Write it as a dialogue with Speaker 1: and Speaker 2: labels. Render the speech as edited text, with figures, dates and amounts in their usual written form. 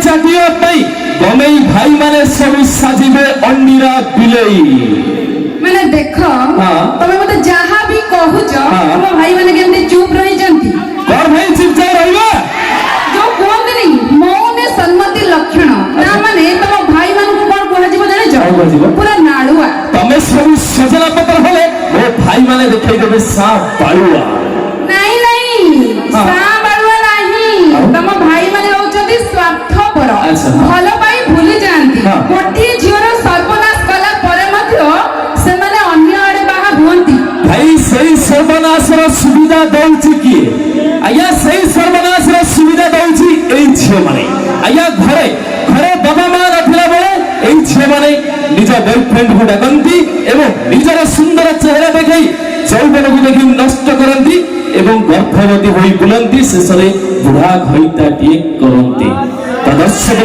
Speaker 1: ଚାଟିବା ପାଇଁ ଗମେଇ ଭାଇ ମାନେ ସବୁ ସାଜିବେ ଅଣ୍ଡିରା ବିଲେଇ।
Speaker 2: ମାନେ ଦେଖ
Speaker 1: ହଁ।
Speaker 2: ତମେ ମତେ ଯାହା ବି କହୁଛ
Speaker 1: ହଁ।
Speaker 2: ତମ ଭାଇ ମାନେ କେମିତି ଚୁପ ରହିଛନ୍ତି?
Speaker 1: କଣ ଭାଇ ଚୁପଚାପ ରହିବା?
Speaker 2: ଯୋଉ କୁହନ୍ତିନି ମୌନ ସମ୍ମତି ଲକ୍ଷଣ, ତା ମାନେ ତମ ଭାଇ ମାନଙ୍କୁ କଣ କୁହାଯିବ ଜାଣିଛ?
Speaker 1: କଣ କୁହାଯିବ?
Speaker 2: ପୁରା ନାଳୁଆ।
Speaker 1: ତମେ ସବୁ ସଜନା ପତ୍ର ହେଲେ ମୋ ଭାଇ ମାନେ ଦେଖେଇଦେବେ ସା ବାଳୁଆ।
Speaker 2: ନାଇଁ ନାଇଁ,
Speaker 1: ହଁ।
Speaker 2: ସା ବାଳୁଆ ନାହିଁ।
Speaker 1: ଆଉ?
Speaker 2: ତମ ଭାଇ ମାନେ ହଉଛନ୍ତି ସ୍ୱାର୍ଥପର,
Speaker 1: ଆଚ୍ଛା, ହଁ।
Speaker 2: ଭଲ ପାଇ ଭୁଲି ଯାଆନ୍ତି।
Speaker 1: ହଁ।
Speaker 2: ଗୋଟିଏ ଝିଅର ସର୍ବନାଶ କଲା ପରେ ମଧ୍ୟ ସେମାନେ ଅନ୍ୟ ଆଡେ ବାହା ହୁଅନ୍ତି।
Speaker 1: ଭାଇ ସେଇ ସର୍ବନାଶର ସୁବିଧା ଦଉଛି କିଏ? ଆଜ୍ଞା ସେଇ ସର୍ବନାଶର ସୁବିଧା ଦଉଛି ଏଇ ଝିଅ ମାନେ। ଆଜ୍ଞା ଘରେ ଘରେ ବାବା ମା ନଥିଲା ବେଳେ ଏଇ ଝିଅ ମାନେ ନିଜ ବୟଫ୍ରେଣ୍ଡକୁ ଡାକନ୍ତି ଏବଂ ନିଜର ସୁନ୍ଦର ଚେହେରା ଦେଖାଇ ଯୌବନକୁ ଦେଖି ନଷ୍ଟ କରନ୍ତି ଏବଂ ଗର୍ଭବତୀ ହୋଇ ବୁଲନ୍ତି, ଶେଷରେ ବୁଢା ଘଇତାଟିଏ କରନ୍ତି। ତ ଦର୍ଶକ